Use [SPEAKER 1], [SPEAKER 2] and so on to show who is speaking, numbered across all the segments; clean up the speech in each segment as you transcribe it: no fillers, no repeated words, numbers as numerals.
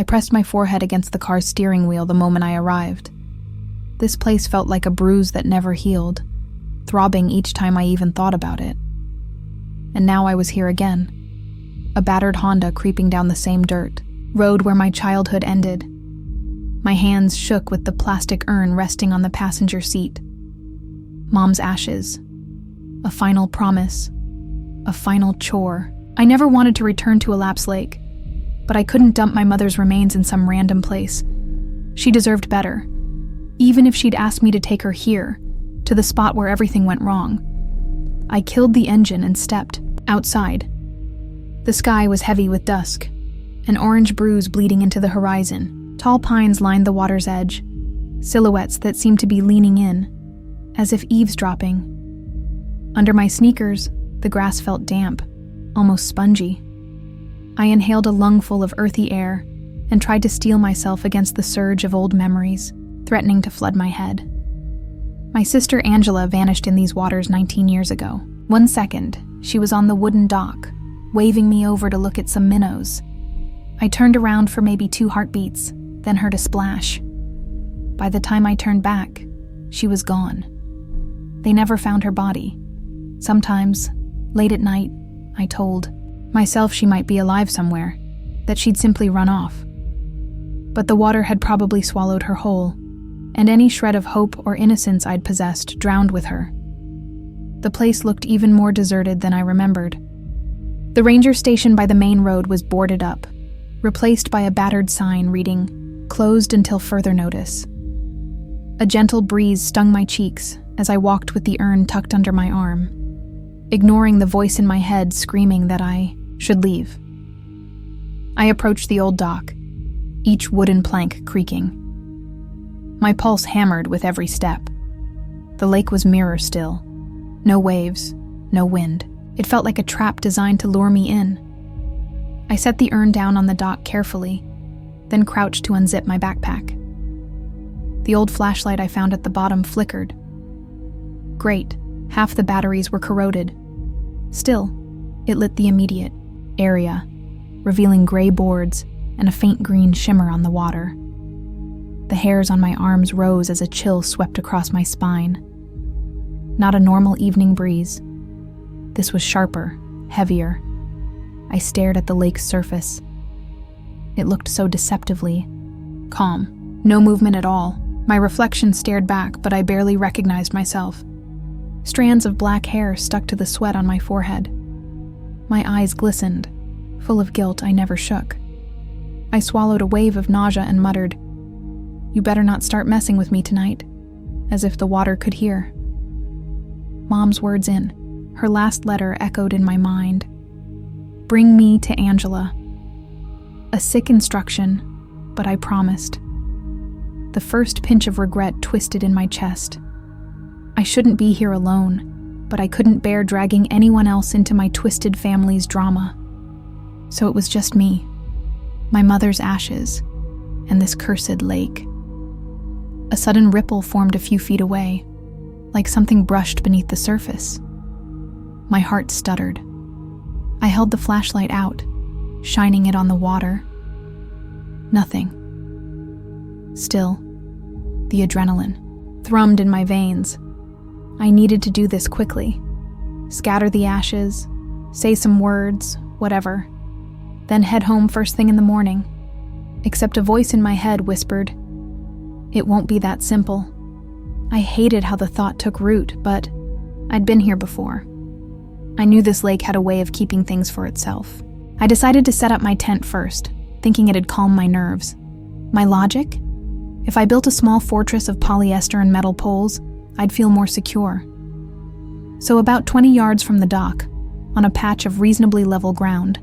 [SPEAKER 1] pressed my forehead against the car's steering wheel the moment I arrived. This place felt like a bruise that never healed, throbbing each time I even thought about it. And now I was here again, a battered Honda creeping down the same dirt road where my childhood ended. My hands shook with the plastic urn resting on the passenger seat. Mom's ashes. A final promise. A final chore. I never wanted to return to Elapse Lake, but I couldn't dump my mother's remains in some random place. She deserved better, even if she'd asked me to take her here, to the spot where everything went wrong. I killed the engine and stepped outside. The sky was heavy with dusk, an orange bruise bleeding into the horizon. Tall pines lined the water's edge, silhouettes that seemed to be leaning in, as if eavesdropping. Under my sneakers, the grass felt damp, almost spongy. I inhaled a lungful of earthy air and tried to steel myself against the surge of old memories, threatening to flood my head. My sister Angela vanished in these waters 19 years ago. One second, she was on the wooden dock, waving me over to look at some minnows. I turned around for maybe 2 heartbeats, then heard a splash. By the time I turned back, she was gone. They never found her body. Sometimes, late at night, I told myself she might be alive somewhere, that she'd simply run off. But the water had probably swallowed her whole, and any shred of hope or innocence I'd possessed drowned with her. The place looked even more deserted than I remembered. The ranger station by the main road was boarded up, replaced by a battered sign reading, "Closed until further notice." A gentle breeze stung my cheeks as I walked with the urn tucked under my arm, ignoring the voice in my head screaming that I should leave. I approached the old dock, each wooden plank creaking. My pulse hammered with every step. The lake was mirror still. No waves, no wind. It felt like a trap designed to lure me in. I set the urn down on the dock carefully, then crouched to unzip my backpack. The old flashlight I found at the bottom flickered. Great, half the batteries were corroded. Still, it lit the immediate area, revealing gray boards and a faint green shimmer on the water. The hairs on my arms rose as a chill swept across my spine. Not a normal evening breeze. This was sharper, heavier. I stared at the lake's surface. It looked so deceptively calm. No movement at all. My reflection stared back, but I barely recognized myself. Strands of black hair stuck to the sweat on my forehead. My eyes glistened, full of guilt I never shook. I swallowed a wave of nausea and muttered, "You better not start messing with me tonight," as if the water could hear. Mom's words in. Her last letter echoed in my mind. "Bring me to Angela." A sick instruction, but I promised. The first pinch of regret twisted in my chest. I shouldn't be here alone, but I couldn't bear dragging anyone else into my twisted family's drama. So it was just me, my mother's ashes, and this cursed lake. A sudden ripple formed a few feet away, like something brushed beneath the surface. My heart stuttered. I held the flashlight out, shining it on the water. Nothing. Still, the adrenaline thrummed in my veins. I needed to do this quickly. Scatter the ashes, say some words, whatever. Then head home first thing in the morning. Except a voice in my head whispered, "It won't be that simple." I hated how the thought took root, but I'd been here before. I knew this lake had a way of keeping things for itself. I decided to set up my tent first, thinking it'd calm my nerves. My logic? If I built a small fortress of polyester and metal poles, I'd feel more secure. So about 20 yards from the dock, on a patch of reasonably level ground,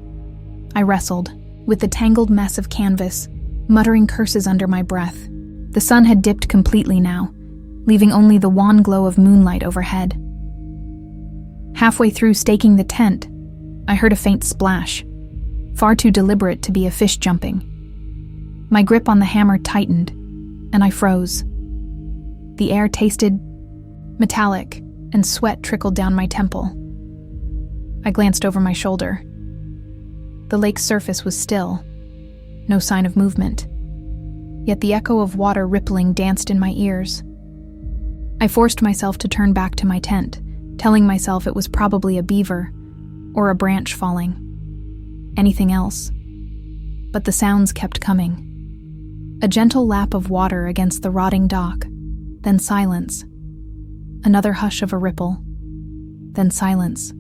[SPEAKER 1] I wrestled with the tangled mess of canvas, muttering curses under my breath. The sun had dipped completely now, leaving only the wan glow of moonlight overhead. Halfway through staking the tent, I heard a faint splash, far too deliberate to be a fish jumping. My grip on the hammer tightened, and I froze. The air tasted metallic, and sweat trickled down my temple. I glanced over my shoulder. The lake's surface was still, no sign of movement. Yet the echo of water rippling danced in my ears. I forced myself to turn back to my tent, telling myself it was probably a beaver or a branch falling. Anything else. But the sounds kept coming. A gentle lap of water against the rotting dock, then silence. Another hush of a ripple, then silence.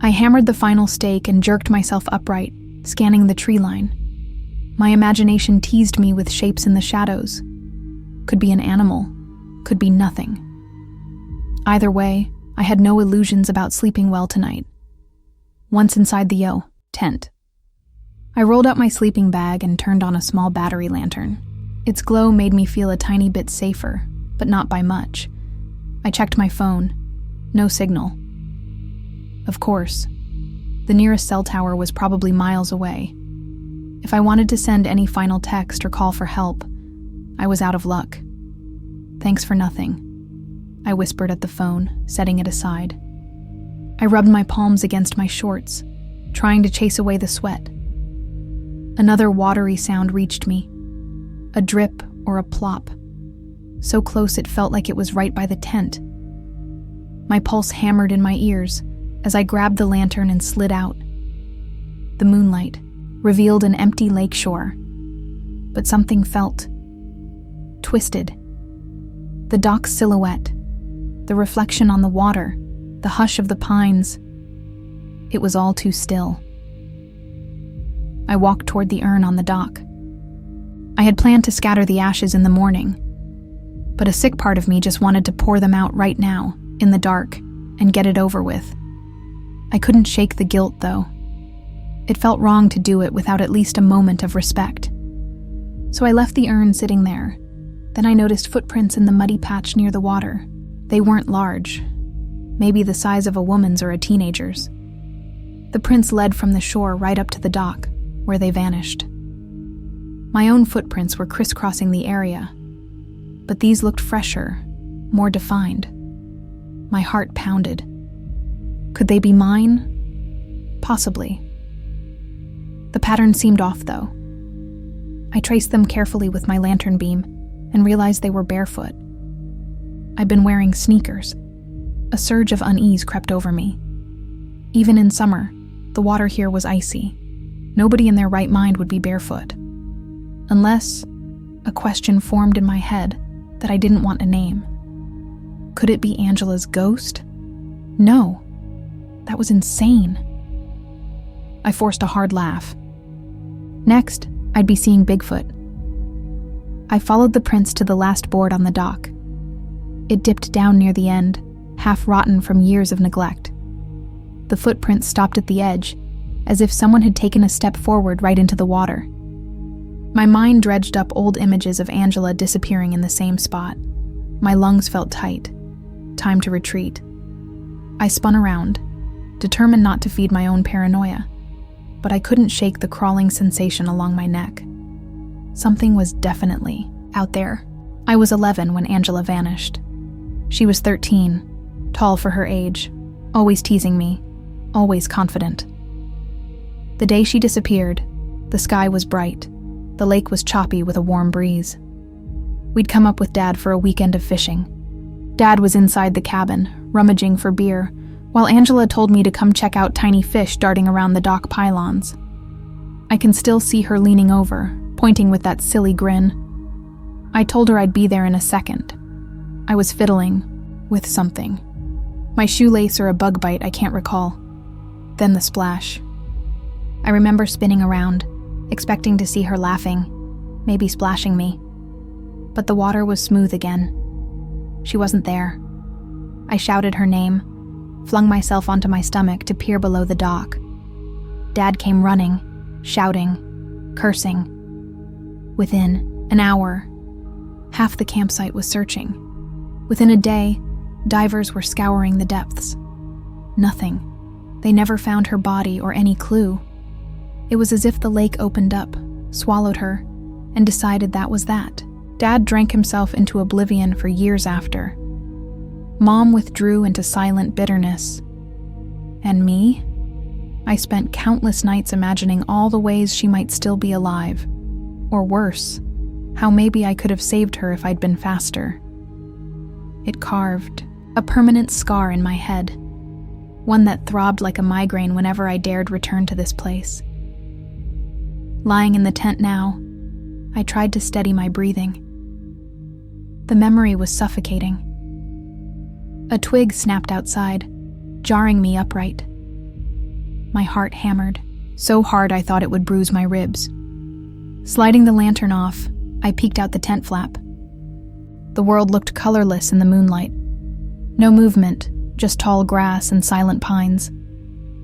[SPEAKER 1] I hammered the final stake and jerked myself upright, scanning the tree line. My imagination teased me with shapes in the shadows. Could be an animal, could be nothing. Either way, I had no illusions about sleeping well tonight. Once inside the tent, I rolled up my sleeping bag and turned on a small battery lantern. Its glow made me feel a tiny bit safer, but not by much. I checked my phone. No signal. Of course, the nearest cell tower was probably miles away. If I wanted to send any final text or call for help, I was out of luck. Thanks for nothing, I whispered at the phone, setting it aside. I rubbed my palms against my shorts, trying to chase away the sweat. Another watery sound reached me, a drip or a plop, so close it felt like it was right by the tent. My pulse hammered in my ears as I grabbed the lantern and slid out. The moonlight revealed an empty lakeshore, but something felt twisted. The dock's silhouette, the reflection on the water, the hush of the pines. It was all too still. I walked toward the urn on the dock. I had planned to scatter the ashes in the morning, but a sick part of me just wanted to pour them out right now, in the dark, and get it over with. I couldn't shake the guilt, though. It felt wrong to do it without at least a moment of respect. So I left the urn sitting there. Then I noticed footprints in the muddy patch near the water. They weren't large, maybe the size of a woman's or a teenager's. The prints led from the shore right up to the dock, where they vanished. My own footprints were crisscrossing the area, but these looked fresher, more defined. My heart pounded. Could they be mine? Possibly. The pattern seemed off, though. I traced them carefully with my lantern beam and realized they were barefoot. I'd been wearing sneakers. A surge of unease crept over me. Even in summer, the water here was icy. Nobody in their right mind would be barefoot. Unless a question formed in my head that I didn't want to name. Could it be Angela's ghost? No. That was insane. I forced a hard laugh. Next, I'd be seeing Bigfoot. I followed the prints to the last board on the dock. It dipped down near the end, half rotten from years of neglect. The footprints stopped at the edge, as if someone had taken a step forward right into the water. My mind dredged up old images of Angela disappearing in the same spot. My lungs felt tight. Time to retreat. I spun around, determined not to feed my own paranoia, but I couldn't shake the crawling sensation along my neck. Something was definitely out there. I was 11 when Angela vanished. She was 13, tall for her age, always teasing me, always confident. The day she disappeared, the sky was bright. The lake was choppy with a warm breeze. We'd come up with Dad for a weekend of fishing. Dad was inside the cabin, rummaging for beer, while Angela told me to come check out tiny fish darting around the dock pylons. I can still see her leaning over, pointing with that silly grin. I told her I'd be there in a second. I was fiddling with something. My shoelace or a bug bite, I can't recall. Then the splash. I remember spinning around, expecting to see her laughing, maybe splashing me. But the water was smooth again. She wasn't there. I shouted her name, flung myself onto my stomach to peer below the dock. Dad came running, shouting, cursing. Within an hour, half the campsite was searching. Within a day, divers were scouring the depths. Nothing. They never found her body or any clue. It was as if the lake opened up, swallowed her, and decided that was that. Dad drank himself into oblivion for years after. Mom withdrew into silent bitterness. And me? I spent countless nights imagining all the ways she might still be alive. Or worse, how maybe I could have saved her if I'd been faster. It carved a permanent scar in my head, one that throbbed like a migraine whenever I dared return to this place. Lying in the tent now, I tried to steady my breathing. The memory was suffocating. A twig snapped outside, jarring me upright. My heart hammered, so hard I thought it would bruise my ribs. Sliding the lantern off, I peeked out the tent flap. The world looked colorless in the moonlight. No movement, just tall grass and silent pines.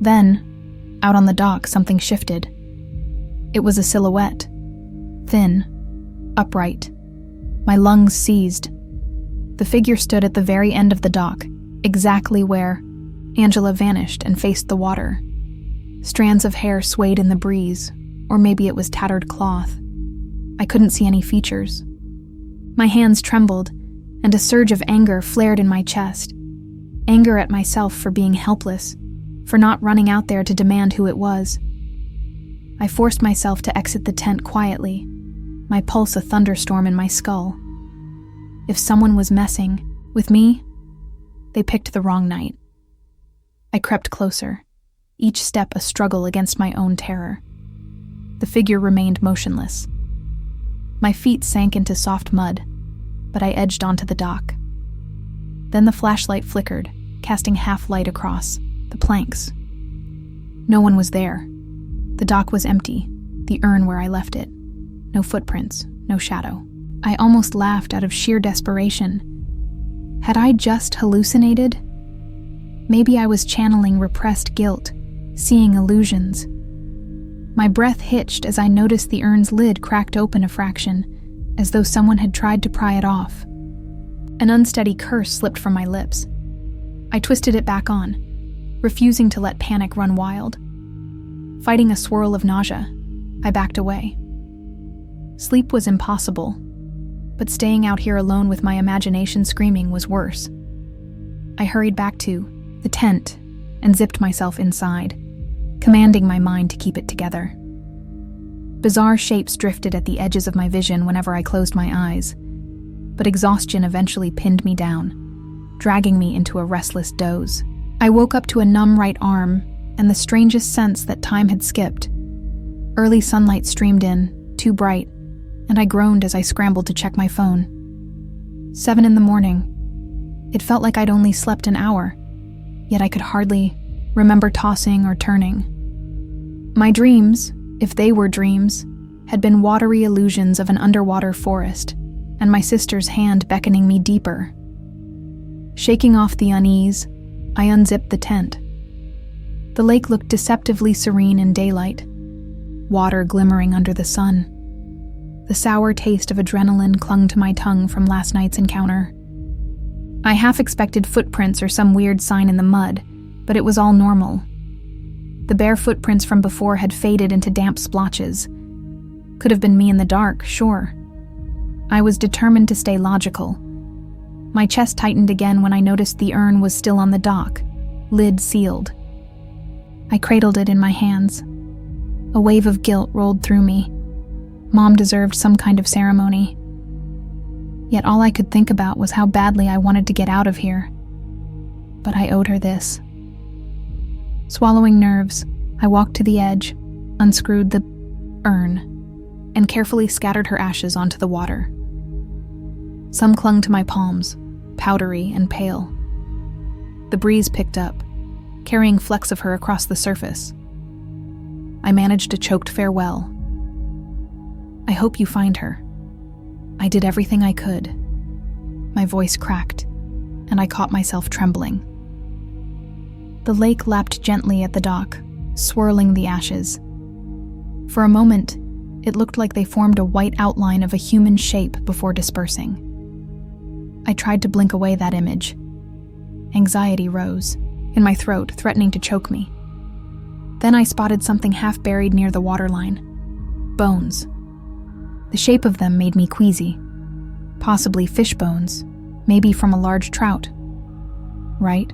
[SPEAKER 1] Then, out on the dock, something shifted. It was a silhouette. Thin, upright. My lungs seized. The figure stood at the very end of the dock, exactly where Angela vanished and faced the water. Strands of hair swayed in the breeze, or maybe it was tattered cloth. I couldn't see any features. My hands trembled, and a surge of anger flared in my chest. Anger at myself for being helpless, for not running out there to demand who it was. I forced myself to exit the tent quietly, my pulse a thunderstorm in my skull. If someone was messing with me, they picked the wrong night. I crept closer, each step a struggle against my own terror. The figure remained motionless. My feet sank into soft mud, but I edged onto the dock. Then the flashlight flickered, casting half light across the planks. No one was there. The dock was empty, the urn where I left it. No footprints, no shadow. I almost laughed out of sheer desperation. Had I just hallucinated? Maybe I was channeling repressed guilt, seeing illusions. My breath hitched as I noticed the urn's lid cracked open a fraction, as though someone had tried to pry it off. An unsteady curse slipped from my lips. I twisted it back on, refusing to let panic run wild. Fighting a swirl of nausea, I backed away. Sleep was impossible, but staying out here alone with my imagination screaming was worse. I hurried back to the tent and zipped myself inside, commanding my mind to keep it together. Bizarre shapes drifted at the edges of my vision whenever I closed my eyes, but exhaustion eventually pinned me down, dragging me into a restless doze. I woke up to a numb right arm and the strangest sense that time had skipped. Early sunlight streamed in, too bright, and I groaned as I scrambled to check my phone. 7 a.m. It felt like I'd only slept an hour, yet I could hardly remember tossing or turning. My dreams, if they were dreams, had been watery illusions of an underwater forest, and my sister's hand beckoning me deeper. Shaking off the unease, I unzipped the tent. The lake looked deceptively serene in daylight, water glimmering under the sun. The sour taste of adrenaline clung to my tongue from last night's encounter. I half expected footprints or some weird sign in the mud, but it was all normal. The bare footprints from before had faded into damp splotches. Could have been me in the dark, sure. I was determined to stay logical. My chest tightened again when I noticed the urn was still on the dock, lid sealed. I cradled it in my hands. A wave of guilt rolled through me. Mom deserved some kind of ceremony. Yet all I could think about was how badly I wanted to get out of here. But I owed her this. Swallowing nerves, I walked to the edge, unscrewed the urn, and carefully scattered her ashes onto the water. Some clung to my palms, powdery and pale. The breeze picked up, carrying flecks of her across the surface. I managed a choked farewell. I hope you find her. I did everything I could. My voice cracked, and I caught myself trembling. The lake lapped gently at the dock, swirling the ashes. For a moment, it looked like they formed a white outline of a human shape before dispersing. I tried to blink away that image. Anxiety rose, in my throat, threatening to choke me. Then I spotted something half buried near the waterline. Bones. The shape of them made me queasy. Possibly fish bones, maybe from a large trout. Right?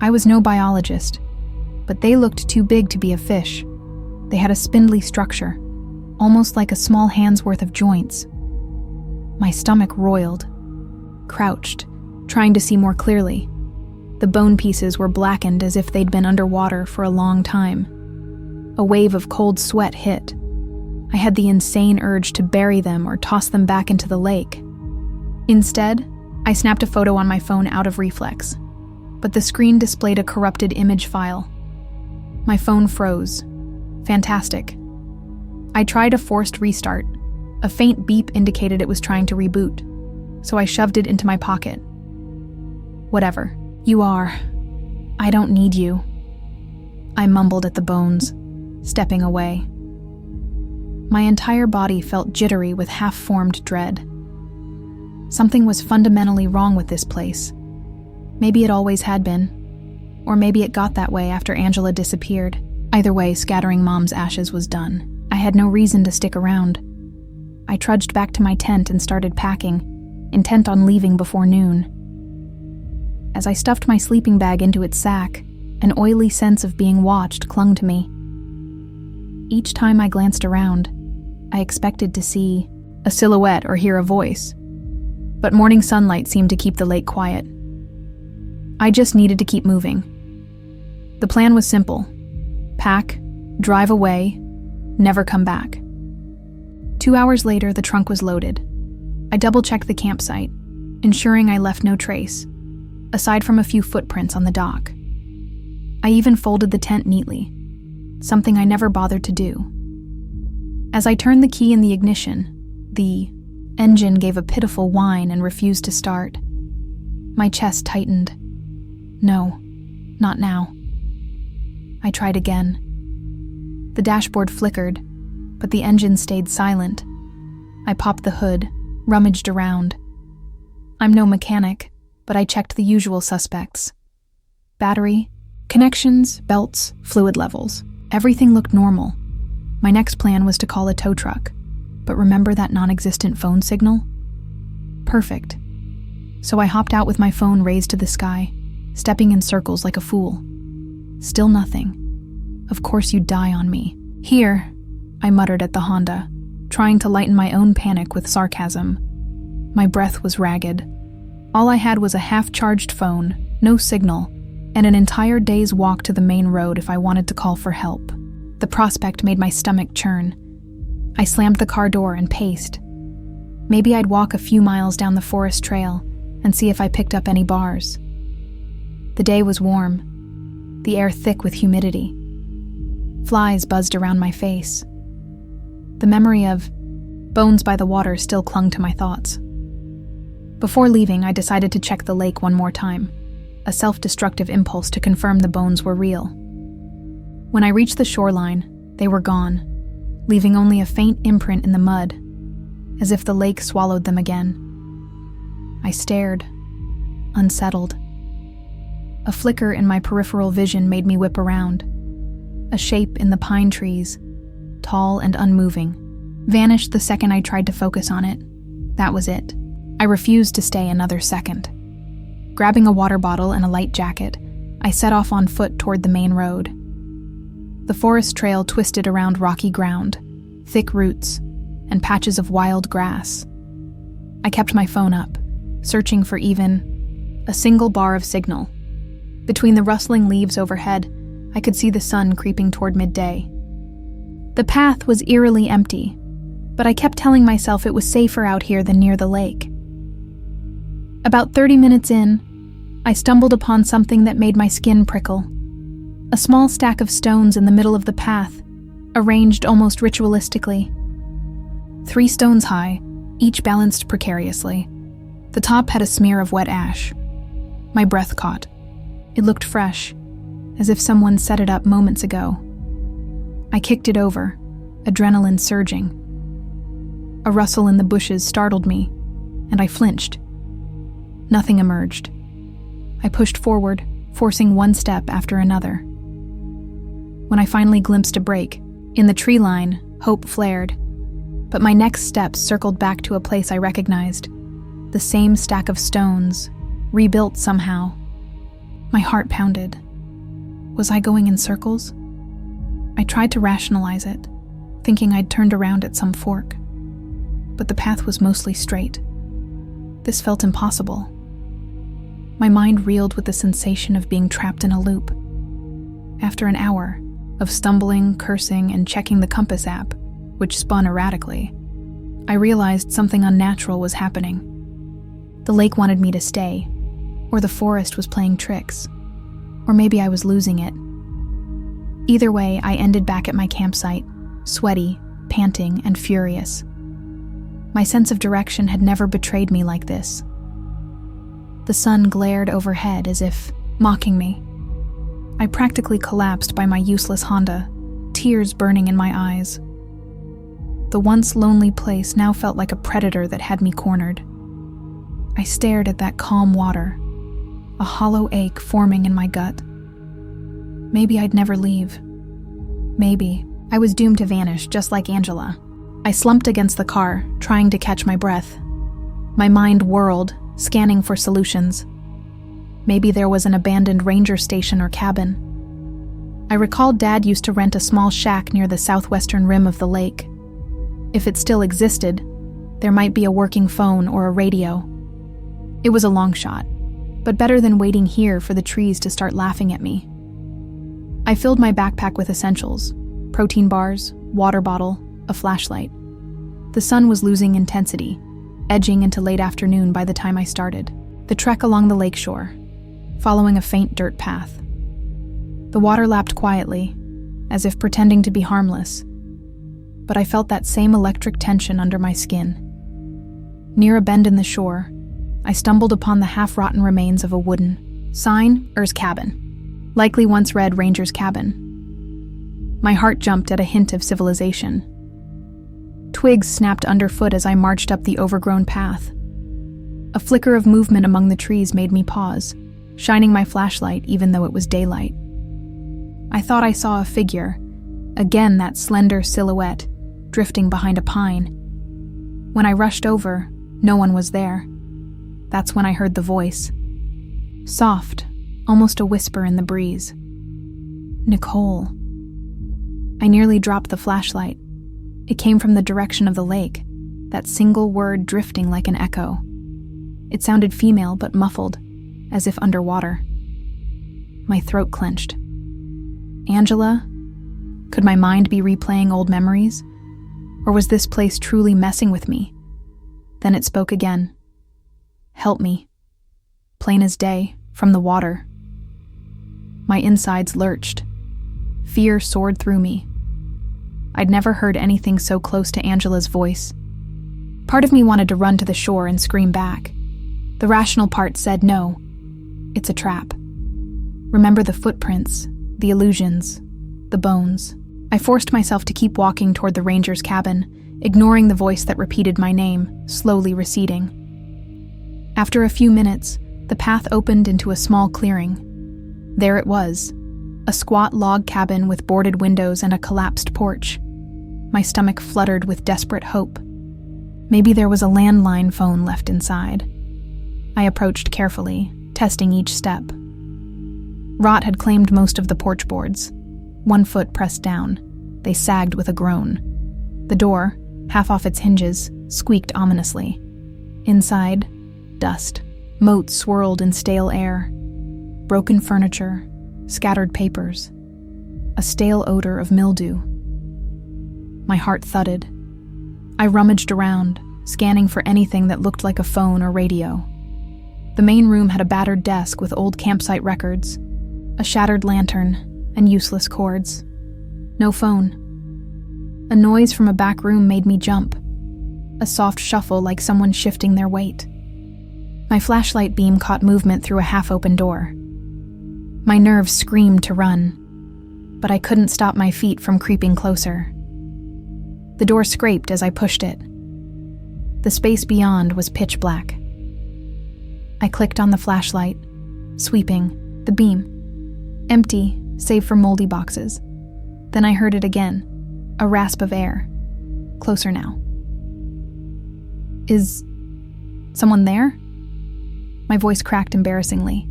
[SPEAKER 1] I was no biologist, but they looked too big to be a fish. They had a spindly structure, almost like a small hand's worth of joints. My stomach roiled, crouched, trying to see more clearly. The bone pieces were blackened as if they'd been underwater for a long time. A wave of cold sweat hit. I had the insane urge to bury them or toss them back into the lake. Instead, I snapped a photo on my phone out of reflex, but the screen displayed a corrupted image file. My phone froze. Fantastic. I tried a forced restart. A faint beep indicated it was trying to reboot, so I shoved it into my pocket. Whatever. You are. I don't need you. I mumbled at the bones, stepping away. My entire body felt jittery with half-formed dread. Something was fundamentally wrong with this place. Maybe it always had been, or maybe it got that way after Angela disappeared. Either way, scattering Mom's ashes was done. I had no reason to stick around. I trudged back to my tent and started packing, intent on leaving before noon. As I stuffed my sleeping bag into its sack, an oily sense of being watched clung to me. Each time I glanced around, I expected to see a silhouette or hear a voice, but morning sunlight seemed to keep the lake quiet. I just needed to keep moving. The plan was simple: pack, drive away, never come back. 2 hours later, the trunk was loaded. I double-checked the campsite, ensuring I left no trace, aside from a few footprints on the dock. I even folded the tent neatly, something I never bothered to do. As I turned the key in the ignition, the engine gave a pitiful whine and refused to start. My chest tightened. No, not now. I tried again. The dashboard flickered, but the engine stayed silent. I popped the hood, rummaged around. I'm no mechanic, but I checked the usual suspects. Battery, connections, belts, fluid levels. Everything looked normal. My next plan was to call a tow truck, but remember that non-existent phone signal? Perfect. So I hopped out with my phone raised to the sky, stepping in circles like a fool. Still nothing. Of course you'd die on me. Here, I muttered at the Honda, trying to lighten my own panic with sarcasm. My breath was ragged. All I had was a half-charged phone, no signal, and an entire day's walk to the main road if I wanted to call for help. The prospect made my stomach churn. I slammed the car door and paced. Maybe I'd walk a few miles down the forest trail and see if I picked up any bars. The day was warm, the air thick with humidity. Flies buzzed around my face. The memory of bones by the water still clung to my thoughts. Before leaving, I decided to check the lake one more time, a self-destructive impulse to confirm the bones were real. When I reached the shoreline, they were gone, leaving only a faint imprint in the mud, as if the lake swallowed them again. I stared, unsettled. A flicker in my peripheral vision made me whip around. A shape in the pine trees, tall and unmoving, vanished the second I tried to focus on it. That was it. I refused to stay another second. Grabbing a water bottle and a light jacket, I set off on foot toward the main road. The forest trail twisted around rocky ground, thick roots, and patches of wild grass. I kept my phone up, searching for even a single bar of signal. Between the rustling leaves overhead, I could see the sun creeping toward midday. The path was eerily empty, but I kept telling myself it was safer out here than near the lake. About 30 minutes in, I stumbled upon something that made my skin prickle. A small stack of stones in the middle of the path, arranged almost ritualistically. 3 stones high, each balanced precariously. The top had a smear of wet ash. My breath caught. It looked fresh, as if someone set it up moments ago. I kicked it over, adrenaline surging. A rustle in the bushes startled me, and I flinched. Nothing emerged. I pushed forward, forcing one step after another. When I finally glimpsed a break, in the tree line, hope flared. But my next steps circled back to a place I recognized. The same stack of stones, rebuilt somehow. My heart pounded. Was I going in circles? I tried to rationalize it. thinking I'd turned around at some fork. But the path was mostly straight. This felt impossible. My mind reeled with the sensation of being trapped in a loop. After an hour of stumbling, cursing, and checking the compass app, which spun erratically, I realized something unnatural was happening. The lake wanted me to stay, or the forest was playing tricks, or maybe I was losing it. Either way, I ended back at my campsite, sweaty, panting, and furious. My sense of direction had never betrayed me like this. The sun glared overhead as if mocking me. I practically collapsed by my useless Honda, tears burning in my eyes. The once lonely place now felt like a predator that had me cornered. I stared at that calm water, a hollow ache forming in my gut. Maybe I'd never leave. Maybe I was doomed to vanish just like Angela. I slumped against the car, trying to catch my breath. My mind whirled, scanning for solutions. Maybe there was an abandoned ranger station or cabin. I recalled Dad used to rent a small shack near the southwestern rim of the lake. If it still existed, there might be a working phone or a radio. It was a long shot, but better than waiting here for the trees to start laughing at me. I filled my backpack with essentials: protein bars, water bottle, a flashlight. The sun was losing intensity, edging into late afternoon by the time I started the trek along the lakeshore, following a faint dirt path. The water lapped quietly, as if pretending to be harmless, but I felt that same electric tension under my skin. Near a bend in the shore, I stumbled upon the half-rotten remains of a wooden sign, Er's cabin, likely once read Ranger's cabin. My heart jumped at a hint of civilization. Twigs snapped underfoot as I marched up the overgrown path. A flicker of movement among the trees made me pause, shining my flashlight even though it was daylight. I thought I saw a figure, again that slender silhouette, drifting behind a pine. When I rushed over, no one was there. That's when I heard the voice. Soft, almost a whisper in the breeze. Nicole. I nearly dropped the flashlight. It came from the direction of the lake, that single word drifting like an echo. It sounded female but muffled, as if underwater. My throat clenched. Angela? Could my mind be replaying old memories? Or was this place truly messing with me? Then it spoke again. Help me. Plain as day, from the water. My insides lurched. Fear soared through me. I'd never heard anything so close to Angela's voice. Part of me wanted to run to the shore and scream back. The rational part said no. It's a trap. Remember the footprints, the illusions, the bones. I forced myself to keep walking toward the ranger's cabin, ignoring the voice that repeated my name, slowly receding. After a few minutes, the path opened into a small clearing. There it was, a squat log cabin with boarded windows and a collapsed porch. My stomach fluttered with desperate hope. Maybe there was a landline phone left inside. I approached carefully, testing each step. Rot had claimed most of the porch boards. One foot pressed down. They sagged with a groan. The door, half off its hinges, squeaked ominously. Inside, dust. Motes swirled in stale air. Broken furniture, scattered papers. A stale odor of mildew. My heart thudded. I rummaged around, scanning for anything that looked like a phone or radio. The main room had a battered desk with old campsite records, a shattered lantern, and useless cords. No phone. A noise from a back room made me jump. A soft shuffle like someone shifting their weight. My flashlight beam caught movement through a half-open door. My nerves screamed to run, but I couldn't stop my feet from creeping closer. The door scraped as I pushed it. The space beyond was pitch black. I clicked on the flashlight, sweeping the beam. Empty, save for moldy boxes. Then I heard it again, a rasp of air. Closer now. Is someone there? My voice cracked embarrassingly.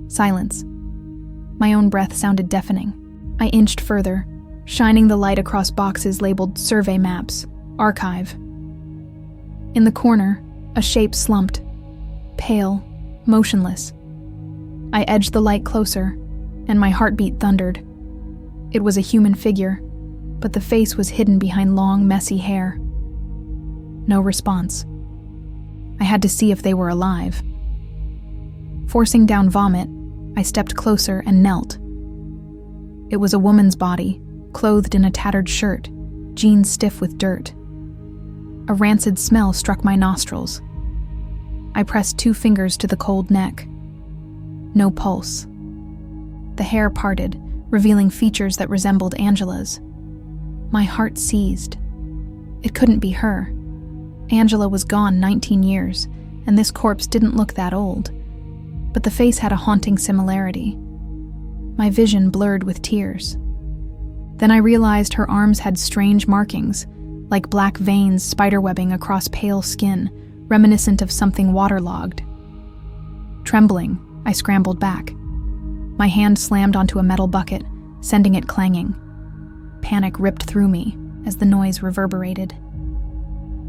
[SPEAKER 1] Silence. My own breath sounded deafening. I inched further, shining the light across boxes labeled survey maps, archive. In the corner, a shape slumped, pale, motionless. I edged the light closer, and my heartbeat thundered. It was a human figure, but the face was hidden behind long, messy hair. No response. I had to see if they were alive. Forcing down vomit, I stepped closer and knelt. It was a woman's body, clothed in a tattered shirt, jeans stiff with dirt. A rancid smell struck my nostrils. I pressed 2 fingers to the cold neck. No pulse. The hair parted, revealing features that resembled Angela's. My heart seized. It couldn't be her. Angela was gone 19 years, and this corpse didn't look that old. But the face had a haunting similarity. My vision blurred with tears. Then I realized her arms had strange markings, like black veins spiderwebbing across pale skin, reminiscent of something waterlogged. Trembling, I scrambled back. My hand slammed onto a metal bucket, sending it clanging. Panic ripped through me as the noise reverberated.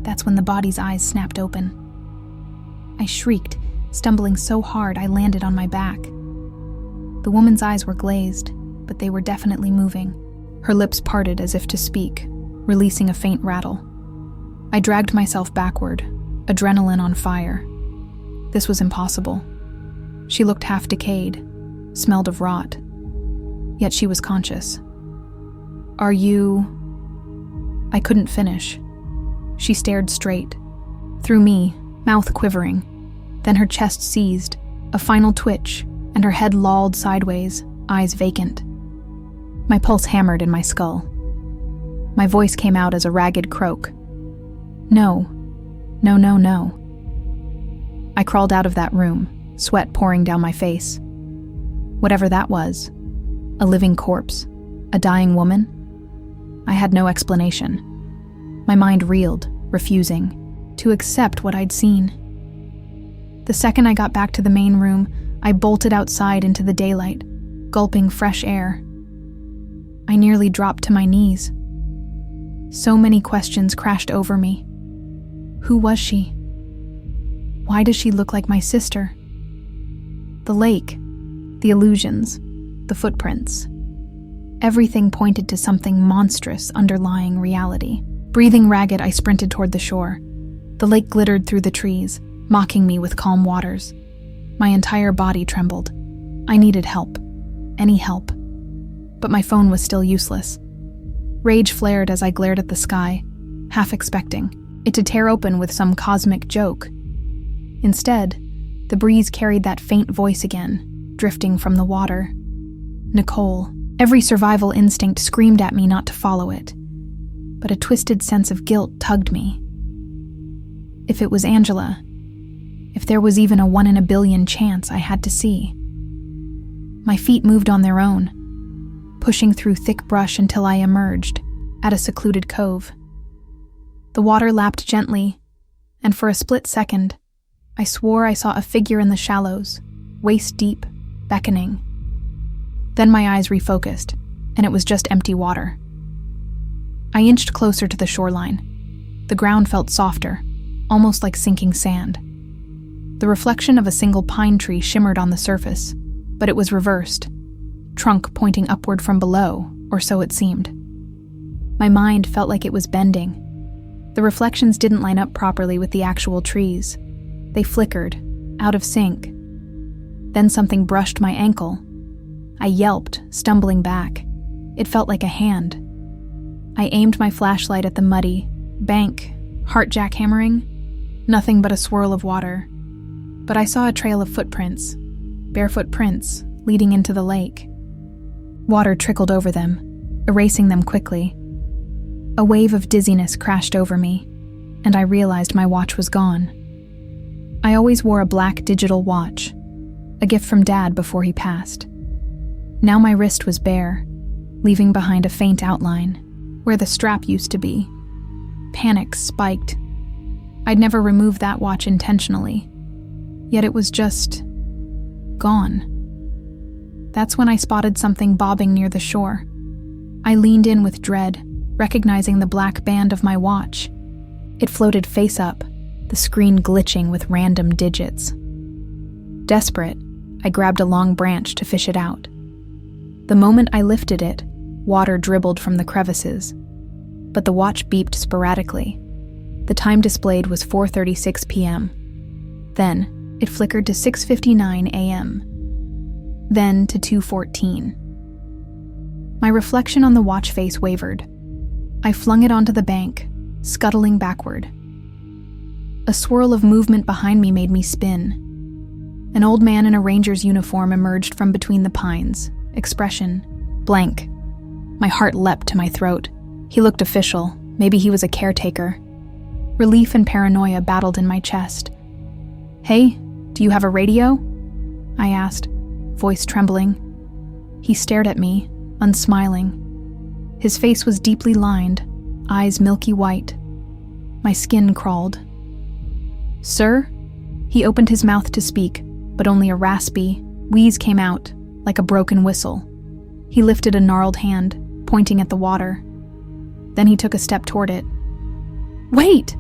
[SPEAKER 1] That's when the body's eyes snapped open. I shrieked, stumbling so hard I landed on my back. The woman's eyes were glazed, but they were definitely moving. Her lips parted as if to speak, releasing a faint rattle. I dragged myself backward, adrenaline on fire. This was impossible. She looked half decayed, smelled of rot. Yet she was conscious. "Are you—" I couldn't finish. She stared straight, through me, mouth quivering. Then her chest seized, a final twitch, and her head lolled sideways, eyes vacant. My pulse hammered in my skull. My voice came out as a ragged croak. No. No, no, no. I crawled out of that room, sweat pouring down my face. Whatever that was, a living corpse, a dying woman? I had no explanation. My mind reeled, refusing to accept what I'd seen. The second I got back to the main room, I bolted outside into the daylight, gulping fresh air. I nearly dropped to my knees. So many questions crashed over me. Who was she? Why does she look like my sister? The lake, the illusions, the footprints. Everything pointed to something monstrous underlying reality. Breathing ragged, I sprinted toward the shore. The lake glittered through the trees, mocking me with calm waters. My entire body trembled. I needed help. Any help. But my phone was still useless. Rage flared as I glared at the sky, half expecting it to tear open with some cosmic joke. Instead, the breeze carried that faint voice again, drifting from the water. Nicole. Every survival instinct screamed at me not to follow it. But a twisted sense of guilt tugged me. If it was Angela, if there was even a 1 in a billion chance, I had to see. My feet moved on their own, pushing through thick brush until I emerged at a secluded cove. The water lapped gently, and for a split second, I swore I saw a figure in the shallows, waist deep, beckoning. Then my eyes refocused, and it was just empty water. I inched closer to the shoreline. The ground felt softer, almost like sinking sand. The reflection of a single pine tree shimmered on the surface, but it was reversed, trunk pointing upward from below, or so it seemed. My mind felt like it was bending. The reflections didn't line up properly with the actual trees. They flickered, out of sync. Then something brushed my ankle. I yelped, stumbling back. It felt like a hand. I aimed my flashlight at the muddy bank, heart jackhammering. Nothing but a swirl of water. But I saw a trail of footprints, barefoot prints, leading into the lake. Water trickled over them, erasing them quickly. A wave of dizziness crashed over me, and I realized my watch was gone. I always wore a black digital watch, a gift from Dad before he passed. Now my wrist was bare, leaving behind a faint outline, where the strap used to be. Panic spiked. I'd never removed that watch intentionally, yet it was just gone. That's when I spotted something bobbing near the shore. I leaned in with dread, recognizing the black band of my watch. It floated face up, the screen glitching with random digits. Desperate, I grabbed a long branch to fish it out. The moment I lifted it, water dribbled from the crevices, but the watch beeped sporadically. The time displayed was 4:36 p.m. Then, it flickered to 6:59 a.m. Then to 2:14. My reflection on the watch face wavered. I flung it onto the bank, scuttling backward. A swirl of movement behind me made me spin. An old man in a ranger's uniform emerged from between the pines, expression blank. My heart leapt to my throat. He looked official. Maybe he was a caretaker. Relief and paranoia battled in my chest. "Hey, do you have a radio?" I asked, voice trembling. He stared at me, unsmiling. His face was deeply lined, eyes milky white. My skin crawled. "Sir?" He opened his mouth to speak, but only a raspy wheeze came out, like a broken whistle. He lifted a gnarled hand, pointing at the water. Then he took a step toward it. "Wait!"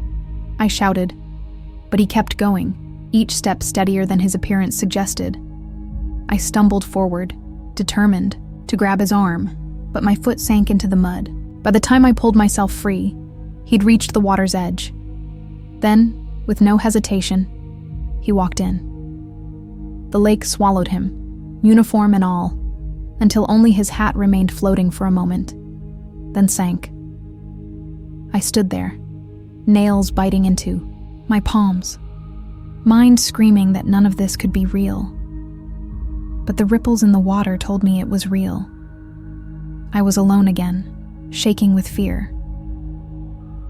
[SPEAKER 1] I shouted, but he kept going, each step steadier than his appearance suggested. I stumbled forward, determined to grab his arm, but my foot sank into the mud. By the time I pulled myself free, he'd reached the water's edge. Then, with no hesitation, he walked in. The lake swallowed him, uniform and all, until only his hat remained floating for a moment, then sank. I stood there, nails biting into my palms, mind screaming that none of this could be real. But the ripples in the water told me it was real. I was alone again, shaking with fear.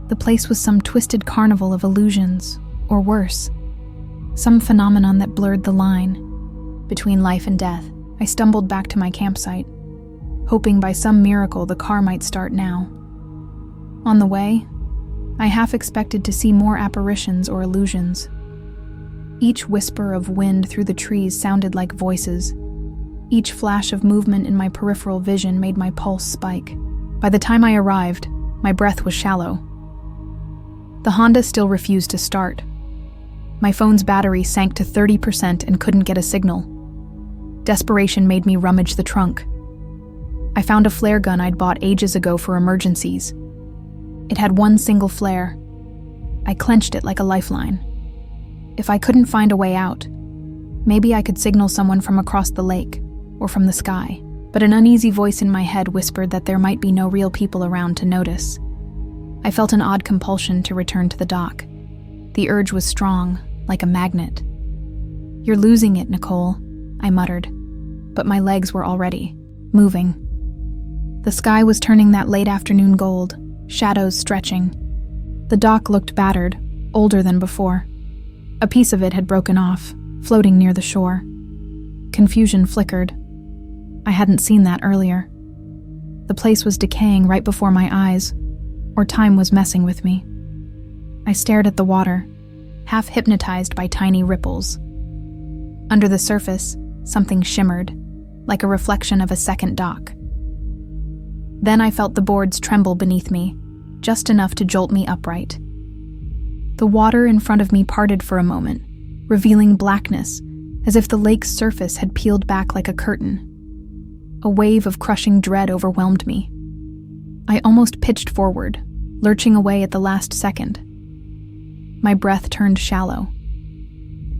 [SPEAKER 1] The place was some twisted carnival of illusions, or worse, some phenomenon that blurred the line between life and death. I stumbled back to my campsite, hoping by some miracle the car might start now. On the way, I half expected to see more apparitions or illusions. Each whisper of wind through the trees sounded like voices. Each flash of movement in my peripheral vision made my pulse spike. By the time I arrived, my breath was shallow. The Honda still refused to start. My phone's battery sank to 30% and couldn't get a signal. Desperation made me rummage the trunk. I found a flare gun I'd bought ages ago for emergencies. It had one single flare. I clenched it like a lifeline. If I couldn't find a way out, maybe I could signal someone from across the lake or from the sky. But an uneasy voice in my head whispered that there might be no real people around to notice. I felt an odd compulsion to return to the dock. The urge was strong, like a magnet. "You're losing it, Nicole," I muttered, but my legs were already moving. The sky was turning that late afternoon gold, shadows stretching. The dock looked battered, older than before. A piece of it had broken off, floating near the shore. Confusion flickered. I hadn't seen that earlier. The place was decaying right before my eyes, or time was messing with me. I stared at the water, half hypnotized by tiny ripples. Under the surface, something shimmered, like a reflection of a second dock. Then I felt the boards tremble beneath me, just enough to jolt me upright. The water in front of me parted for a moment, revealing blackness, as if the lake's surface had peeled back like a curtain. A wave of crushing dread overwhelmed me. I almost pitched forward, lurching away at the last second. My breath turned shallow.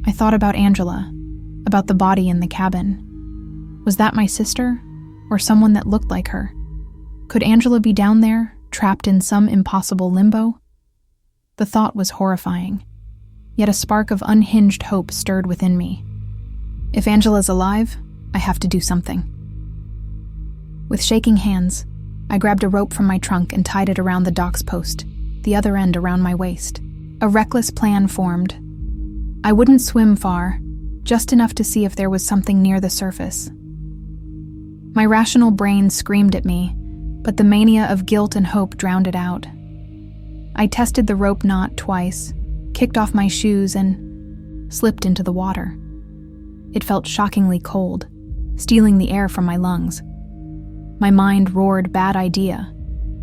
[SPEAKER 1] I thought about Angela, about the body in the cabin. Was that my sister, or someone that looked like her? Could Angela be down there, trapped in some impossible limbo? The thought was horrifying, yet a spark of unhinged hope stirred within me. If Angela's alive, I have to do something. With shaking hands, I grabbed a rope from my trunk and tied it around the dock's post, the other end around my waist. A reckless plan formed. I wouldn't swim far, just enough to see if there was something near the surface. My rational brain screamed at me, but the mania of guilt and hope drowned it out. I tested the rope knot twice, kicked off my shoes, and slipped into the water. It felt shockingly cold, stealing the air from my lungs. My mind roared bad idea,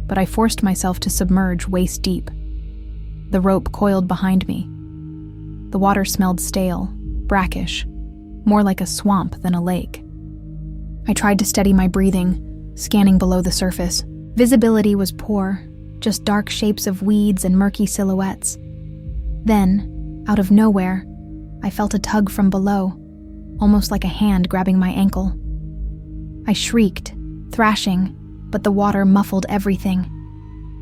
[SPEAKER 1] but I forced myself to submerge waist deep. The rope coiled behind me. The water smelled stale, brackish, more like a swamp than a lake. I tried to steady my breathing, scanning below the surface. Visibility was poor, just dark shapes of weeds and murky silhouettes. Then, out of nowhere, I felt a tug from below, almost like a hand grabbing my ankle. I shrieked, thrashing, but the water muffled everything.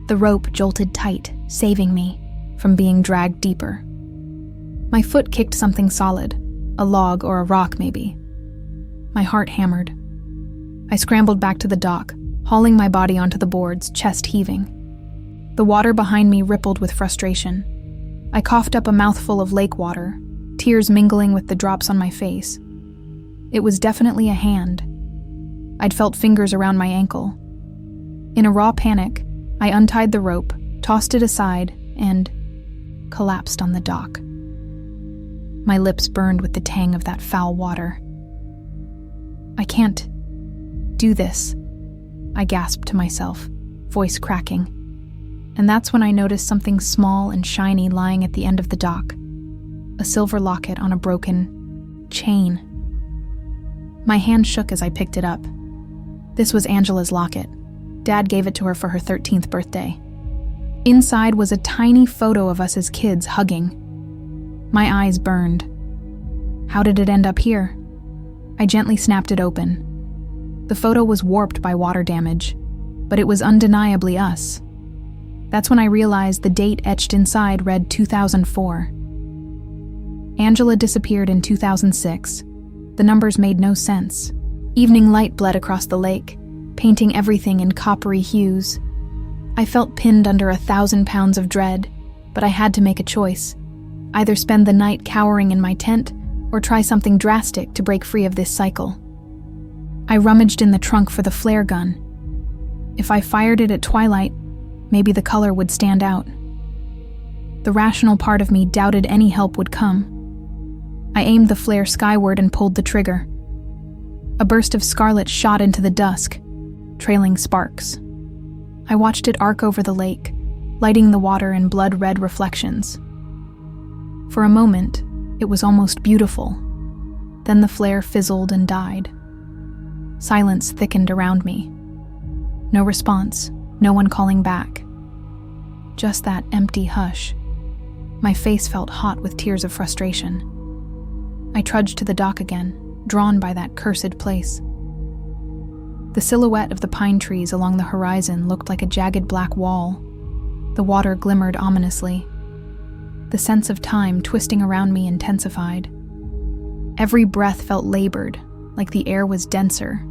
[SPEAKER 1] The rope jolted tight, saving me from being dragged deeper. My foot kicked something solid, a log or a rock maybe. My heart hammered. I scrambled back to the dock, hauling my body onto the boards, chest heaving. The water behind me rippled with frustration. I coughed up a mouthful of lake water, tears mingling with the drops on my face. It was definitely a hand. I'd felt fingers around my ankle. In a raw panic, I untied the rope, tossed it aside, and collapsed on the dock. My lips burned with the tang of that foul water. I can't do this, I gasped to myself, voice cracking. And that's when I noticed something small and shiny lying at the end of the dock. A silver locket on a broken chain. My hand shook as I picked it up. This was Angela's locket. Dad gave it to her for her 13th birthday. Inside was a tiny photo of us as kids hugging. My eyes burned. How did it end up here? I gently snapped it open. The photo was warped by water damage, but it was undeniably us. That's when I realized the date etched inside read 2004. Angela disappeared in 2006. The numbers made no sense. Evening light bled across the lake, painting everything in coppery hues. I felt pinned under 1,000 pounds of dread, but I had to make a choice. Either spend the night cowering in my tent, or try something drastic to break free of this cycle. I rummaged in the trunk for the flare gun. If I fired it at twilight, maybe the color would stand out. The rational part of me doubted any help would come. I aimed the flare skyward and pulled the trigger. A burst of scarlet shot into the dusk, trailing sparks. I watched it arc over the lake, lighting the water in blood-red reflections. For a moment, it was almost beautiful. Then the flare fizzled and died. Silence thickened around me. No response, no one calling back. Just that empty hush. My face felt hot with tears of frustration. I trudged to the dock again, drawn by that cursed place. The silhouette of the pine trees along the horizon looked like a jagged black wall. The water glimmered ominously. The sense of time twisting around me intensified. Every breath felt labored, like the air was denser.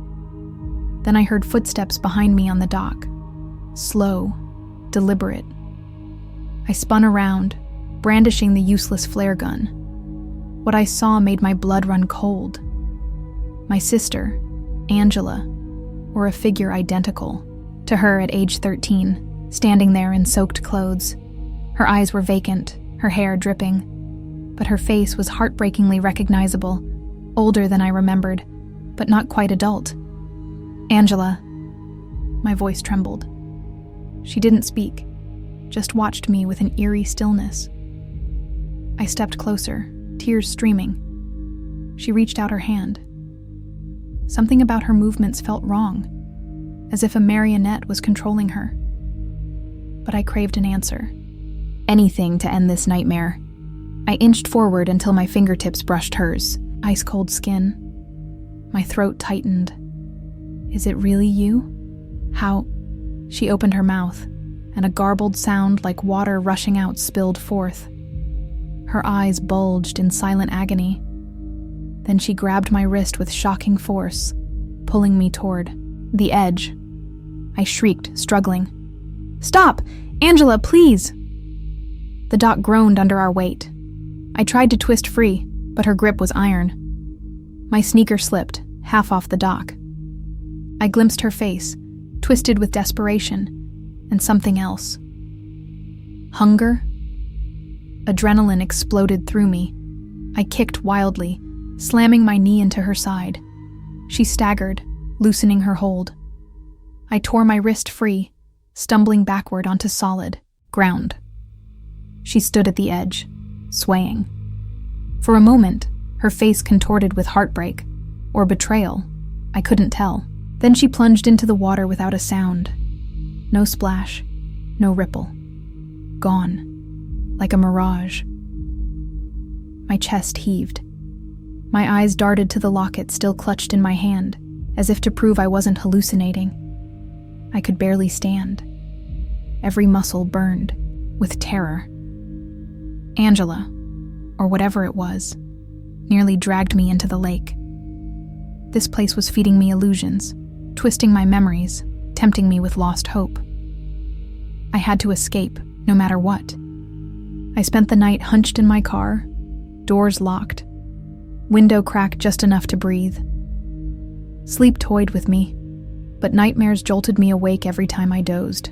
[SPEAKER 1] Then I heard footsteps behind me on the dock. Slow, deliberate. I spun around, brandishing the useless flare gun. What I saw made my blood run cold. My sister, Angela, or a figure identical to her at age 13, standing there in soaked clothes. Her eyes were vacant, her hair dripping, but her face was heartbreakingly recognizable, older than I remembered, but not quite adult. Angela. My voice trembled. She didn't speak, just watched me with an eerie stillness. I stepped closer, tears streaming. She reached out her hand. Something about her movements felt wrong, as if a marionette was controlling her. But I craved an answer. Anything to end this nightmare. I inched forward until my fingertips brushed hers, ice-cold skin. My throat tightened. Is it really you? How? She opened her mouth, and a garbled sound like water rushing out spilled forth. Her eyes bulged in silent agony. Then she grabbed my wrist with shocking force, pulling me toward the edge. I shrieked, struggling. "Stop! Angela, please!" The dock groaned under our weight. I tried to twist free, but her grip was iron. My sneaker slipped, half off the dock. I glimpsed her face, twisted with desperation, and something else. Hunger? Adrenaline exploded through me. I kicked wildly, slamming my knee into her side. She staggered, loosening her hold. I tore my wrist free, stumbling backward onto solid ground. She stood at the edge, swaying. For a moment, her face contorted with heartbreak or betrayal. I couldn't tell. Then she plunged into the water without a sound. No splash, no ripple. Gone, like a mirage. My chest heaved. My eyes darted to the locket still clutched in my hand, as if to prove I wasn't hallucinating. I could barely stand. Every muscle burned with terror. Angela, or whatever it was, nearly dragged me into the lake. This place was feeding me illusions, twisting my memories, tempting me with lost hope. I had to escape, no matter what. I spent the night hunched in my car, doors locked, window cracked just enough to breathe. Sleep toyed with me, but nightmares jolted me awake every time I dozed.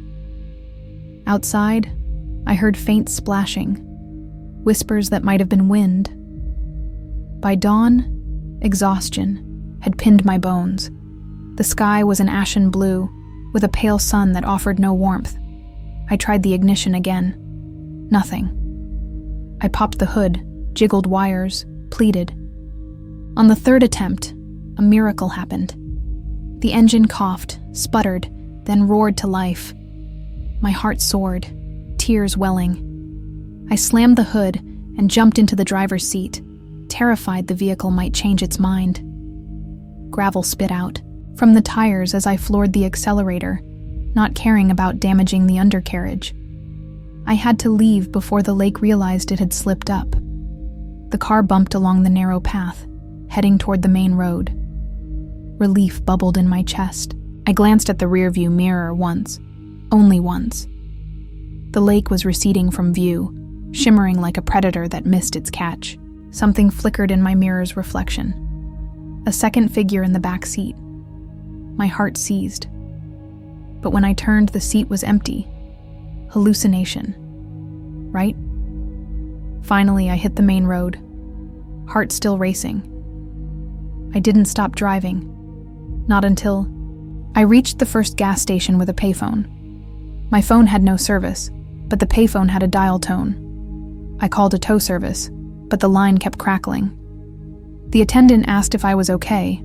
[SPEAKER 1] Outside, I heard faint splashing, whispers that might have been wind. By dawn, exhaustion had pinned my bones. The sky was an ashen blue, with a pale sun that offered no warmth. I tried the ignition again. Nothing. I popped the hood, jiggled wires, pleaded. On the third attempt, a miracle happened. The engine coughed, sputtered, then roared to life. My heart soared, tears welling. I slammed the hood and jumped into the driver's seat, terrified the vehicle might change its mind. Gravel spit out from the tires as I floored the accelerator, not caring about damaging the undercarriage. I had to leave before the lake realized it had slipped up. The car bumped along the narrow path, heading toward the main road. Relief bubbled in my chest. I glanced at the rearview mirror once, only once. The lake was receding from view, shimmering like a predator that missed its catch. Something flickered in my mirror's reflection. A second figure in the back seat. My heart seized. But when I turned, the seat was empty. Hallucination. Right? Finally, I hit the main road, heart still racing. I didn't stop driving. Not until I reached the first gas station with a payphone. My phone had no service, but the payphone had a dial tone. I called a tow service, but the line kept crackling. The attendant asked if I was okay.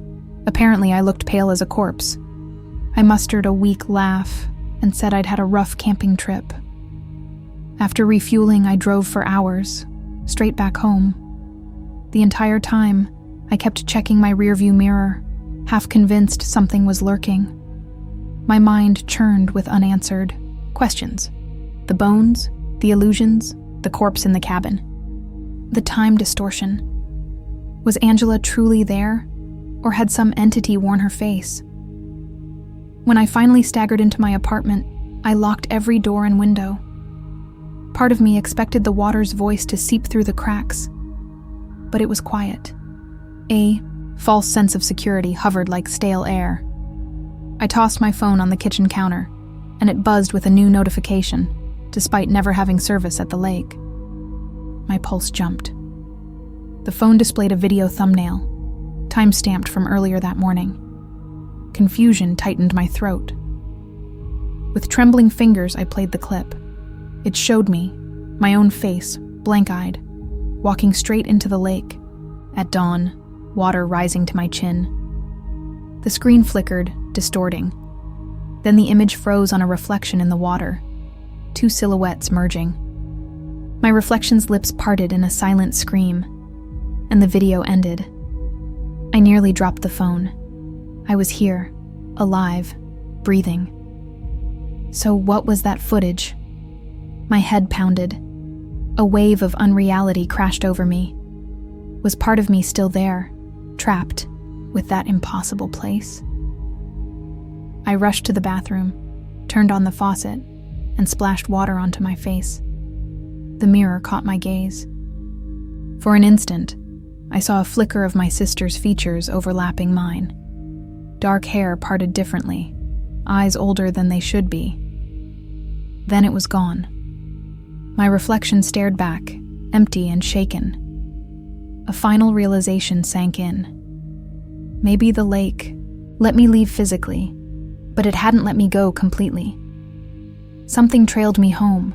[SPEAKER 1] Apparently, I looked pale as a corpse. I mustered a weak laugh and said I'd had a rough camping trip. After refueling, I drove for hours, straight back home. The entire time, I kept checking my rearview mirror, half convinced something was lurking. My mind churned with unanswered questions. The bones, the illusions, the corpse in the cabin. The time distortion. Was Angela truly there, or had some entity worn her face? When I finally staggered into my apartment, I locked every door and window. Part of me expected the water's voice to seep through the cracks, but it was quiet. A false sense of security hovered like stale air. I tossed my phone on the kitchen counter, and it buzzed with a new notification, despite never having service at the lake. My pulse jumped. The phone displayed a video thumbnail, time-stamped from earlier that morning. Confusion tightened my throat. With trembling fingers, I played the clip. It showed me, my own face, blank-eyed, walking straight into the lake. At dawn, water rising to my chin. The screen flickered, distorting. Then the image froze on a reflection in the water, two silhouettes merging. My reflection's lips parted in a silent scream, and the video ended. I nearly dropped the phone. I was here, alive, breathing. So what was that footage? My head pounded. A wave of unreality crashed over me. Was part of me still there, trapped with that impossible place? I rushed to the bathroom, turned on the faucet, and splashed water onto my face. The mirror caught my gaze. For an instant, I saw a flicker of my sister's features overlapping mine. Dark hair parted differently, eyes older than they should be. Then it was gone. My reflection stared back, empty and shaken. A final realization sank in. Maybe the lake let me leave physically, but it hadn't let me go completely. Something trailed me home,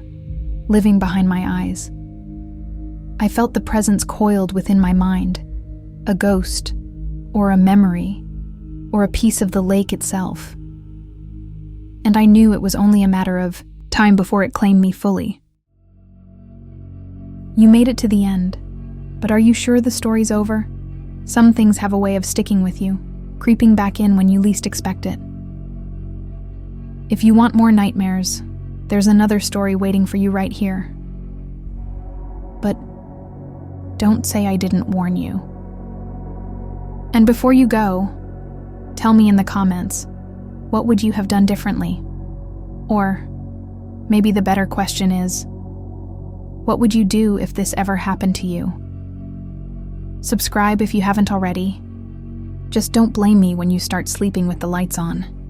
[SPEAKER 1] living behind my eyes. I felt the presence coiled within my mind, a ghost, or a memory, or a piece of the lake itself. And I knew it was only a matter of time before it claimed me fully. You made it to the end, but are you sure the story's over? Some things have a way of sticking with you, creeping back in when you least expect it. If you want more nightmares, there's another story waiting for you right here. But don't say I didn't warn you. And before you go, tell me in the comments, what would you have done differently? Or maybe the better question is, what would you do if this ever happened to you? Subscribe if you haven't already. Just don't blame me when you start sleeping with the lights on.